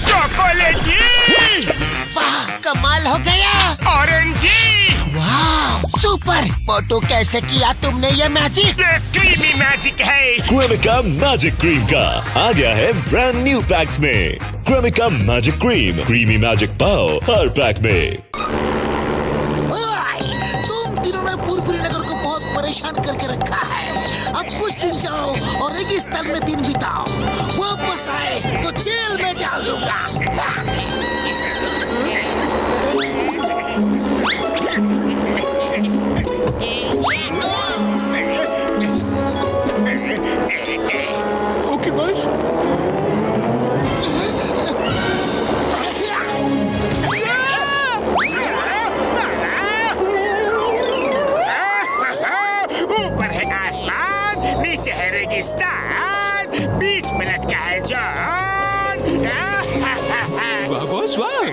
चॉकलेटी! वाह, कमाल हो गया। ऑरेंजी! वाह, सुपर। मोटू, कैसे किया तुमने ये मैजिक? ये क्रीमी मैजिक है। क्रेमिका मैजिक क्रीम का आ गया है ब्रांड न्यू पैक्स में। Cremica magic cream, creamy magic पाओ हर पैक में। तुम तीनों ने पूरी नगर को बहुत परेशान करके रखा है। अब कुछ दिन जाओ और रेगिस्तान में दिन बिताओ। वापस आए तो जेल में डाल दूंगा। Okay boss. ऊपर है आसमान, नीचे है रेगिस्तान, बीच में लटका है जॉन। वाह बॉस वाह,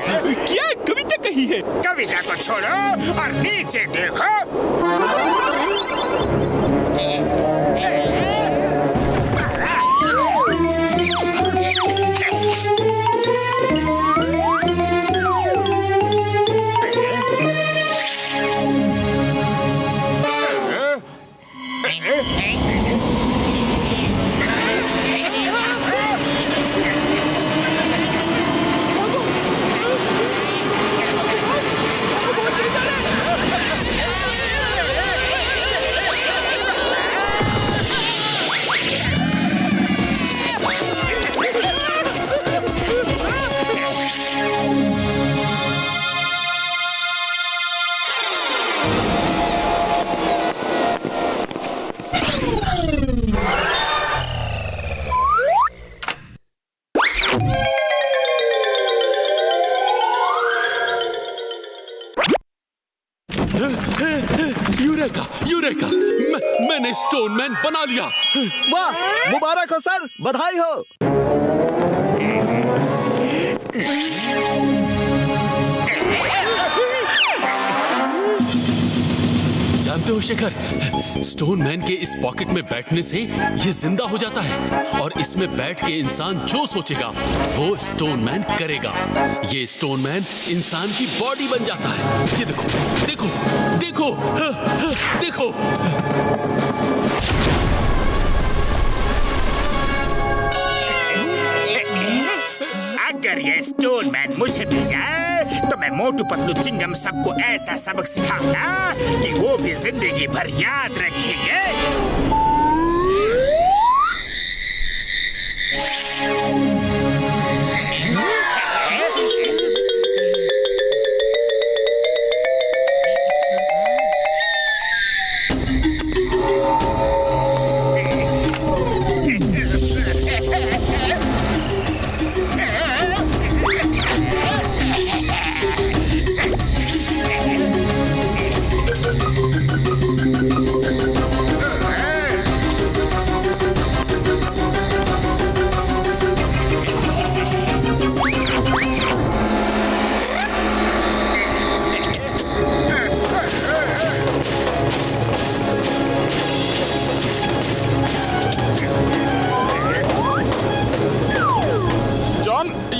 क्या कविता कही है। कविता को छोड़ो और नीचे देखो। यूरेका यूरेका, मैंने स्टोनमैन बना लिया। वाह, मुबारक हो सर, बधाई हो। जानते हो शेखर, स्टोनमैन के इस पॉकेट में बैठने से ये जिंदा हो जाता है और इसमें बैठ के इंसान जो सोचेगा वो स्टोनमैन करेगा। ये स्टोनमैन इंसान की बॉडी बन जाता है। ये देखो देखो देखो देखो। अगर ये स्टोनमैन मुझे मिल जाए तो मैं मोटू पतलू चिंगम सबको ऐसा सबक सिखाऊंगा कि वो भी जिंदगी भर याद रखेंगे।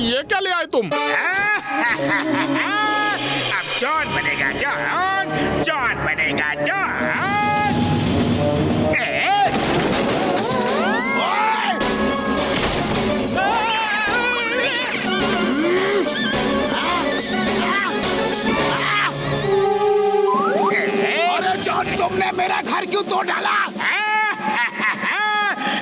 ये क्या ले आए तुम? अब जॉन बनेगा डॉन, जॉन बनेगा डॉन। अरे जॉन, तुमने मेरा घर क्यों तोड़ डाला?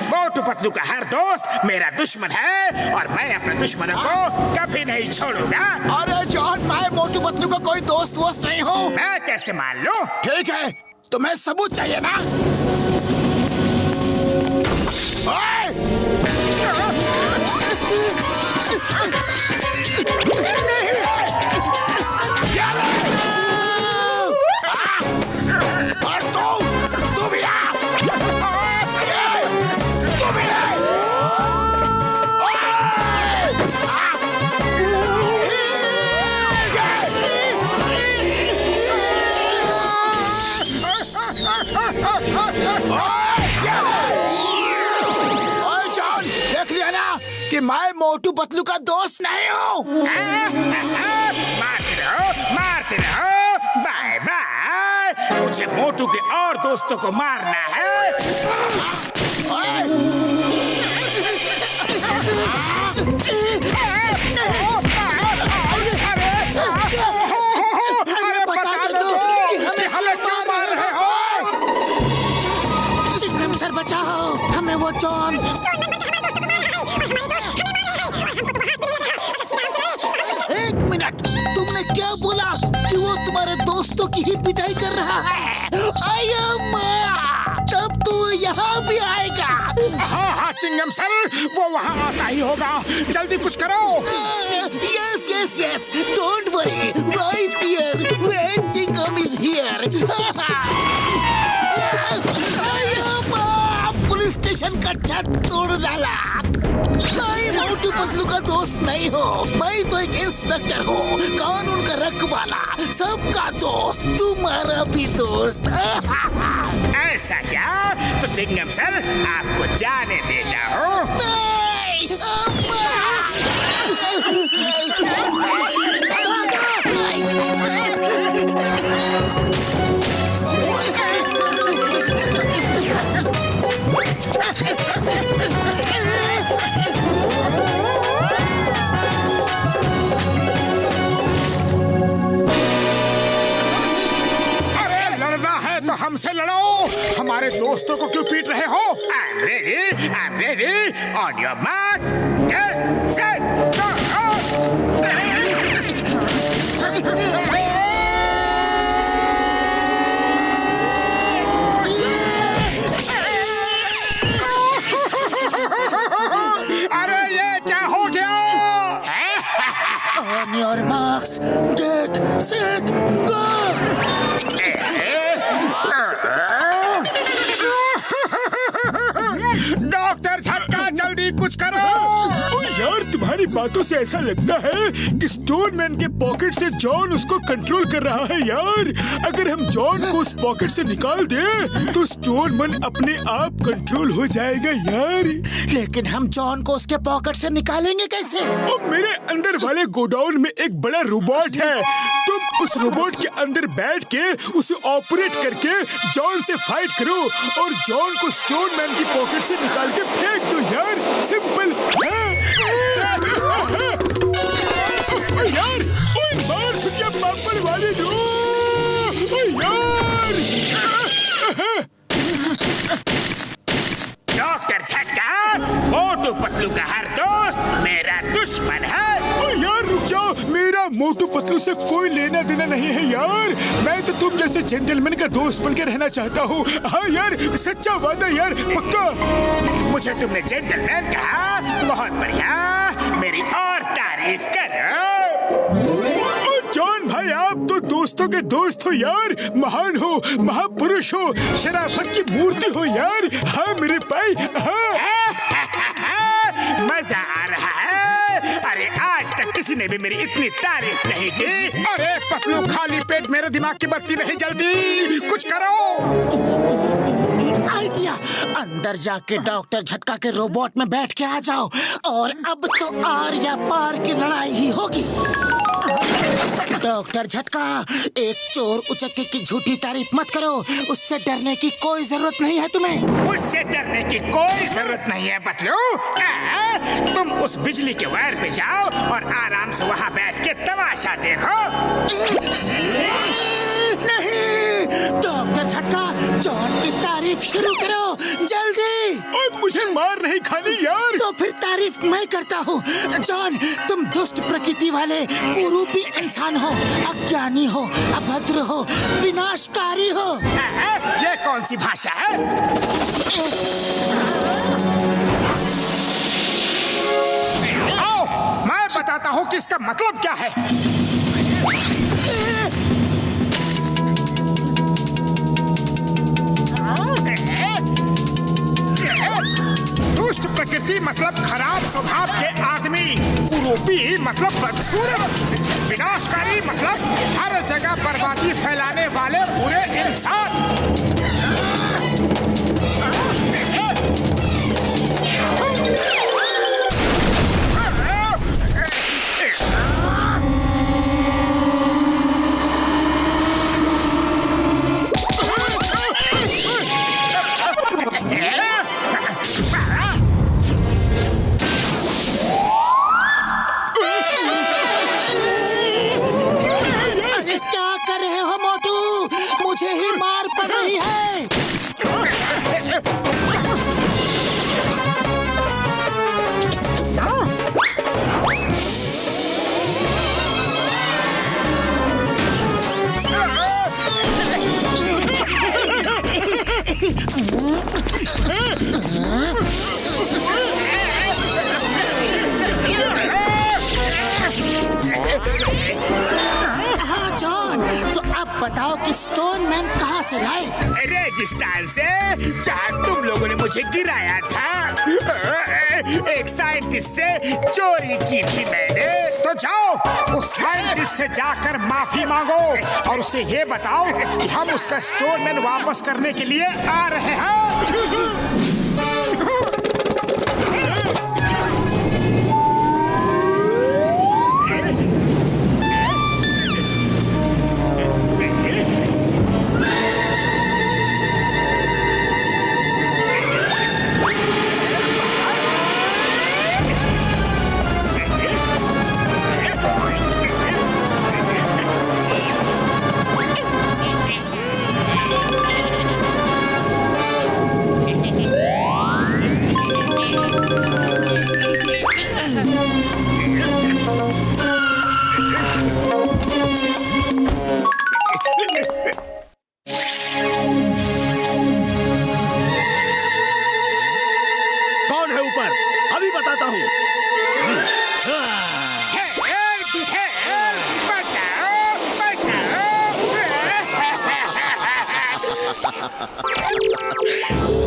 मोटू पतलू का हर दोस्त मेरा दुश्मन है और मैं अपने दुश्मनों को कभी नहीं छोड़ूंगा। अरे जॉन, मैं मोटू पतलू का कोई दोस्त वोस्त नहीं हूँ। मैं कैसे मान लूं? ठीक है, तुम्हें सबूत चाहिए ना? मैं मोटू पतलू का दोस्त नहीं हूँ। मारते रहो, बाय बाय। मुझे मोटू के और दोस्तों को मारना है। अरे बता दो कि हमें क्यों मार रहे हो? चिंगम सर बचाओ हमें, वो जॉन। एक मिनट, तुमने क्या बोला कि वो तुम्हारे दोस्तों की ही पिटाई कर रहा है? तब तो यहाँ भी आएगा। हाँ चिंगम सर, वो वहाँ आता ही होगा। जल्दी कुछ करो। Yes. Don't worry. Right here, when Chingam is here. Police station का छत तोड़ डाला। मैं मोटू पतलू का दोस्त नहीं हो, मैं तो एक इंस्पेक्टर हूँ, कानून का रखवाला, सबका दोस्त, तुम्हारा भी दोस्त। ऐसा क्या? तो चिंगम सर आपको जाने देता हूँ। हमसे लड़ो, हमारे दोस्तों को क्यों पीट रहे हो? I'm ready. On your marks, get set, go! अरे ये क्या हो गया? On your marks, get set, go! Doctor झटका, जल्दी कुछ करो। यार तुम्हारी बातों से ऐसा लगता है कि स्टोन मैन के पॉकेट से जॉन उसको कंट्रोल कर रहा है। यार अगर हम जॉन को उस पॉकेट से निकाल दे तो स्टोन मैन अपने आप कंट्रोल हो जाएगा यार। लेकिन हम जॉन को उसके पॉकेट से निकालेंगे कैसे? और मेरे अंदर वाले गोडाउन में एक बड़ा रोबोट है, तुम उस रोबोट के अंदर बैठ के उसे ऑपरेट करके जॉन से फाइट करो और जॉन को स्टोन मैन की पॉकेट से निकाल के फेंक दो यार। सिंपल है। यार मार छुट्टियां पापड़ वाले दो यार। डॉक्टर झटका, मोटू पतलू का हर दोस्त मेरा दुश्मन है। यार रुक जाओ, मेरा मोटू पतलू से कोई लेना देना नहीं है यार। मैं तो तुम जैसे जेंटलमैन का दोस्त बन के रहना चाहता हूँ। हाँ यार, सच्चा वादा यार, पक्का। मुझे तुमने जेंटलमैन कहा, बहुत बढ़िया, मेरी और तारीफ करो। जॉन भाई आप तो दोस्तों के दोस्त हो यार, महान हो, महापुरुष हो, शराफत की मूर्ति हो यार। हाँ मेरे भाई, हाँ। मजा आ रहा है। अरे आज तक किसी ने भी मेरी इतनी तारीफ नहीं की। अरे पतलू, खाली पेट मेरे दिमाग की बत्ती नहीं जलती, कुछ करो। आइडिया, अंदर जाके डॉक्टर झटका के रोबोट में बैठ के आ जाओ और अब तो आर या पार की लड़ाई ही होगी। डॉक्टर झटका, एक चोर उचक्के की झूठी तारीफ मत करो, उससे डरने की कोई जरूरत नहीं है तुम्हें। मुझसे डरने की कोई जरूरत नहीं है पतलू। तुम उस बिजली के वायर पे जाओ और आराम से वहाँ बैठ के तमाशा देखो। नहीं, डॉक्टर झटका, जॉन की तारीफ शुरू करो जल्दी। और मुझे मार नहीं खानी यार। तो फिर तारीफ मैं करता हूँ। जॉन, तुम दुष्ट प्रकृति वाले कुरूपी इंसान हो, अज्ञानी हो, अभद्र हो, विनाशकारी हो। ये कौन सी भाषा है? आओ, मैं बताता हूँ कि इसका मतलब क्या है। दुष्ट प्रकृति मतलब खराब स्वभाव के आदमी, कुरूपी मतलब बदसूरत, विनाशकारी मतलब हर जगह बर्बादी फैलाने वाले बुरे इंसान। बताओ कि स्टोन मैन कहाँ से लाए? रेगिस्तान से, जहाँ तुम लोगों ने मुझे गिराया था। एक साइंटिस्ट से चोरी की थी मैंने। तो जाओ उस साइंटिस्ट से जाकर माफी मांगो और उसे ये बताओ कि हम उसका स्टोन मैन वापस करने के लिए आ रहे हैं।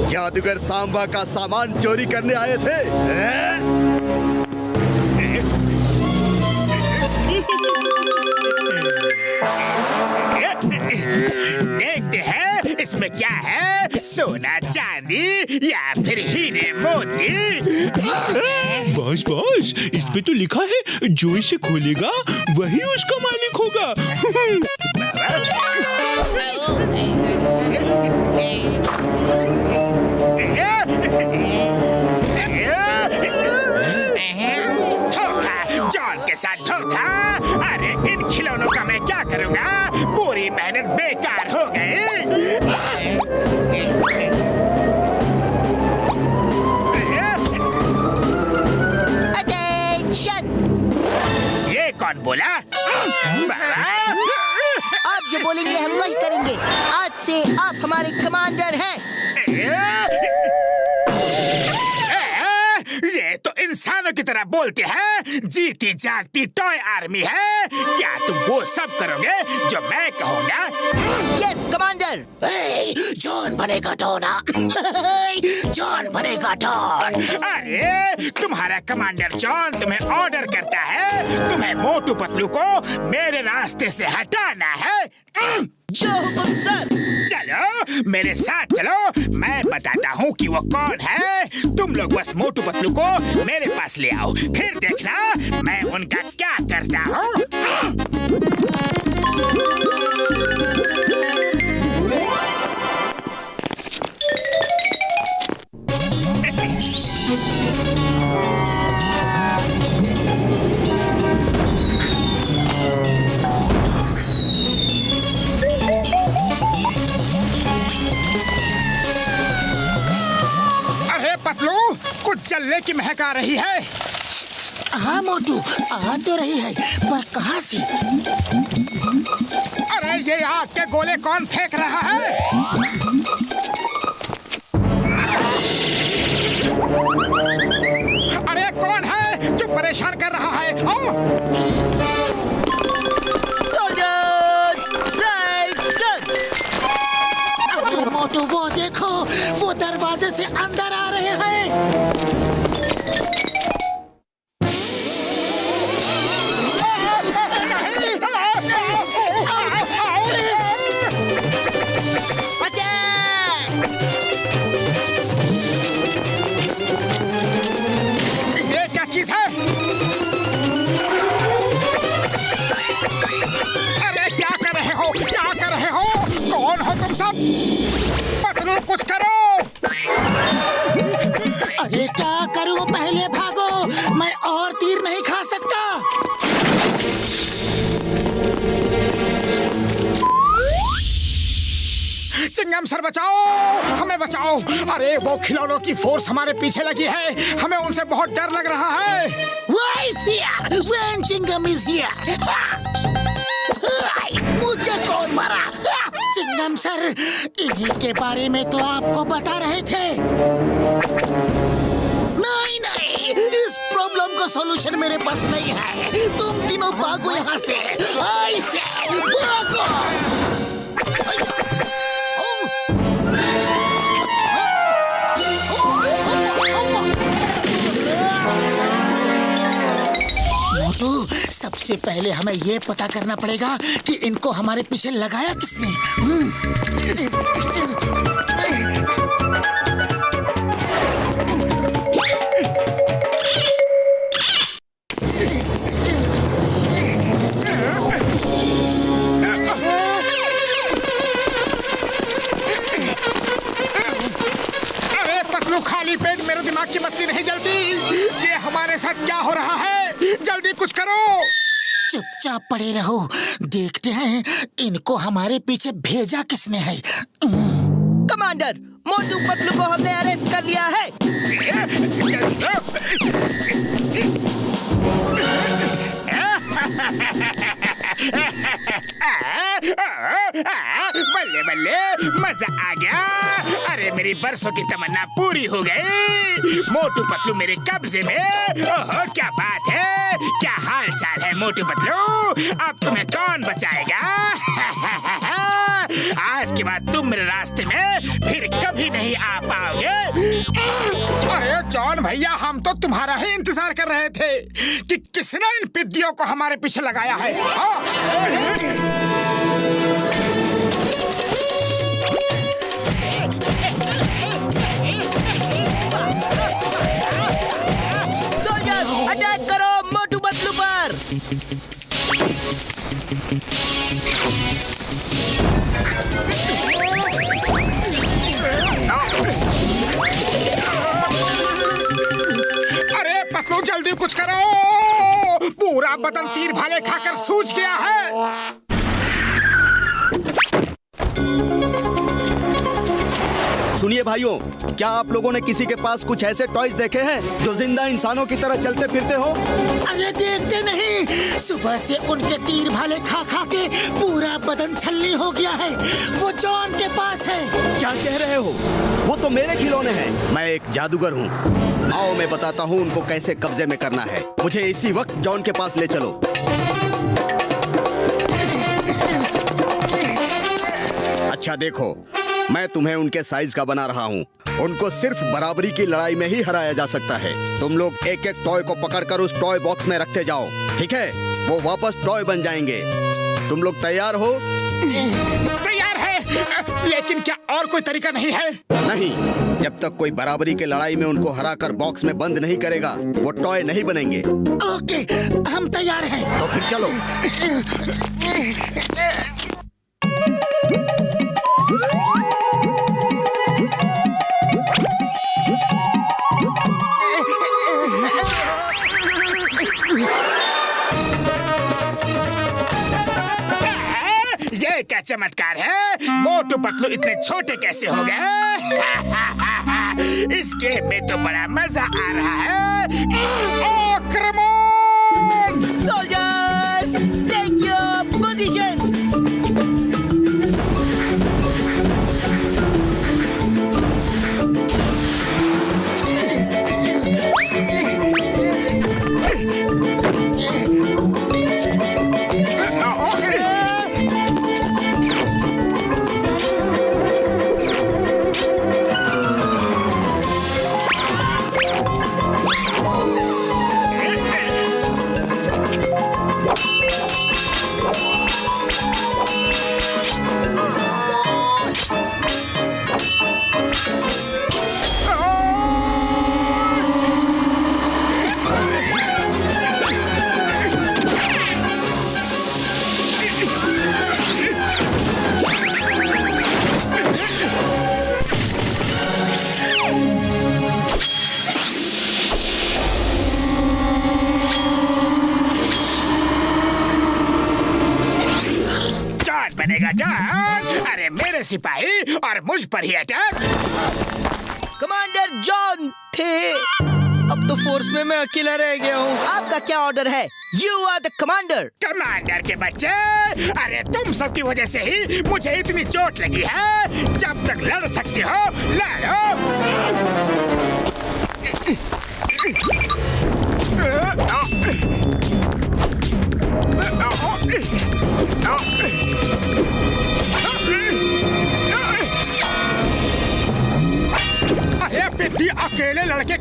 जादूगर सांबा का सामान चोरी करने आए थे। देखते हैं इसमें क्या है, सोना चांदी या फिर हीरे मोती। बॉस बॉस, इस पे तो लिखा है जो इसे खोलेगा वही उसका मालिक होगा। जॉन के साथ धोखा। अरे इन खिलौनों का मैं क्या करूँगा, पूरी मेहनत बेकार हो गई। अटेंशन! ये कौन बोला? आप जो बोलेंगे हम वही करेंगे। आज से आप हमारे कमांडर हैं। ये तो इंसानों की तरह बोलते हैं। जीती जागती टॉय आर्मी है। क्या तुम वो सब करोगे जो मैं कहूँगा? Yes commander. जॉन बनेगा डॉन। जॉन बनेगा डॉन। अरे तुम्हारा कमांडर जॉन तुम्हें ऑर्डर करता है, तुम्हें मोटू पतलू को मेरे रास्ते से हटाना है। जो हुकुम सर। चलो मेरे साथ चलो, मैं बताता हूँ कि वो कौन है। तुम लोग बस मोटू पतलू को मेरे पास ले आओ, फिर देखना मैं उनका क्या करता हूँ। पतलू, कुछ जलने की महक आ रही है। हाँ मोटू, आ तो रही है, पर कहाँ से? अरे ये आग के गोले कौन फेंक रहा है? अरे कौन है जो परेशान कर रहा है? Soldiers, right gun! अरे मोटू वो देखो, वो दरवाजे से अंदर आ रहे हैं। ये क्या चीज है? अरे क्या कर रहे हो? क्या कर रहे हो? कौन हो तुम सब? पतलू कुछ करो। अरे क्या करूं, पहले भागो, मैं और तीर नहीं खा सकता। चिंगम सर बचाओ, हमें बचाओ। अरे वो खिलौनों की फोर्स हमारे पीछे लगी है, हमें उनसे बहुत डर लग रहा है। Why fear when Chingam is here? मुझे कौन मारा? चिंगम सर, इन्हीं के बारे में तो आपको बता रहे थे। नहीं नहीं, इस प्रॉब्लम का सॉल्यूशन मेरे पास नहीं है। तुम तीनों भागो यहाँ से, ऐसे भागो। मोटू, सबसे पहले हमें ये पता करना पड़ेगा कि इनको हमारे पीछे लगाया किसने। अरे पतलू, खाली पेट मेरे दिमाग की बत्ती नहीं जलती। ये हमारे साथ क्या हो रहा है? जल्दी कुछ करो। चुपचाप पड़े रहो, देखते हैं इनको हमारे पीछे भेजा किसने है। कमांडर, मोटू पतलू को हमने अरेस्ट कर लिया है। बल्ले बल्ले, मजा आ गया। अरे मेरी बरसों की तमन्ना पूरी हो गई। मोटू पतलू मेरे कब्जे में। ओहो, क्या बात है, क्या हाल चाल है मोटू पतलू? अब तुम्हें कौन बचाएगा? आज के बाद तुम मेरे रास्ते में फिर कभी नहीं आ पाओगे। अरे जॉन भैया, हम तो तुम्हारा ही इंतजार कर रहे थे कि किसने इन पिद्दियों को हमारे पीछे लगाया है। सोल्जर्स, अटैक करो मोटू पतलू पर। अरे पतलू, जल्दी कुछ करो। पूरा बदन तीर भाले खाकर सूज गया है। सुनिए भाइयों, क्या आप लोगों ने किसी के पास कुछ ऐसे टॉयज देखे हैं जो जिंदा इंसानों की तरह चलते फिरते हो? अरे देखते नहीं, सुबह से उनके तीर भाले खा खा के पूरा बदन छलनी हो गया है। वो जॉन के पास है। क्या कह रहे हो? वो तो मेरे खिलौने हैं। मैं एक जादूगर हूँ। आओ मैं बताता हूँ उनको कैसे कब्जे में करना है। मुझे इसी वक्त जॉन के पास ले चलो। अच्छा देखो, मैं तुम्हें उनके साइज का बना रहा हूँ। उनको सिर्फ बराबरी की लड़ाई में ही हराया जा सकता है। तुम लोग एक एक टॉय को पकड़कर उस टॉय बॉक्स में रखते जाओ, ठीक है? वो वापस टॉय बन जाएंगे। तुम लोग तैयार हो? तैयार है, लेकिन क्या और कोई तरीका नहीं है? नहीं, जब तक कोई बराबरी के लड़ाई में उनको हराकर बॉक्स में बंद नहीं करेगा, वो टॉय नहीं बनेंगे। ओके, हम तैयार हैं। तो फिर चलो। ये क्या चमत्कार है? मोटू पतलू इतने छोटे कैसे हो गए? इस गेम में तो बड़ा मजा आ रहा है। आक्रमण! Soldiers, take your positions. बनेगा डॉन। अरे मेरे सिपाही और मुझ पर ही अटैक। कमांडर जॉन थे, अब तो फोर्स में मैं अकेला रह गया हूँ। आपका क्या ऑर्डर है? You are the commander. Commander के बच्चे, अरे तुम सबकी वजह से ही मुझे इतनी चोट लगी है। जब तक लड़ सकते हो लड़ो।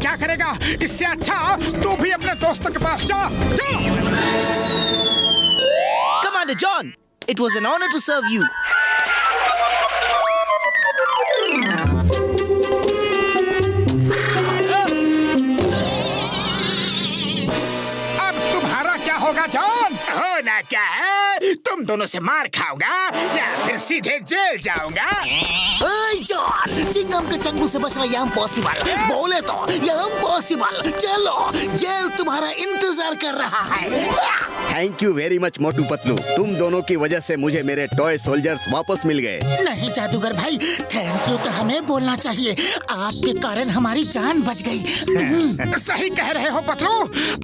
क्या करेगा? इससे अच्छा तू भी अपने दोस्तों के पास जा। Commander John, it was an honor to serve you. अब तुम्हारा क्या होगा जॉन? होना क्या है? तुम दोनों से मार खाऊंगा या फिर सीधे जेल जाऊंगा। ओए जॉन, चिंगम के चंगू से बचना यहाँ पॉसिबल। बोले तो यहाँ पॉसिबल। चलो, जेल तुम्हारा इंतजार कर रहा है। Thank you very much Motu Patlu, तुम दोनों की वजह से मुझे मेरे टॉय सोल्जर्स वापस मिल गए। नहीं जादूगर भाई, थैंक यू तो हमें बोलना चाहिए। आपके कारण हमारी जान बच गई। सही कह रहे हो पतलू।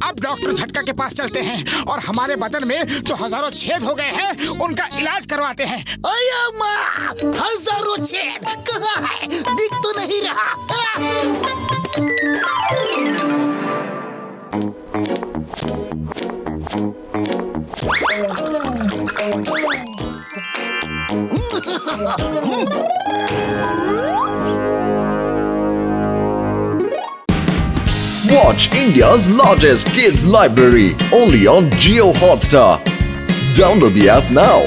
अब डॉक्टर झटका के पास चलते हैं और हमारे बदन में जो हजारों छेद हो गए हैं उनका इलाज करवाते हैं। अया माँ, हजारों छेद कहाँ है? दिख तो नहीं रहा। Watch India's largest kids library only on Jio Hotstar. Download the app now.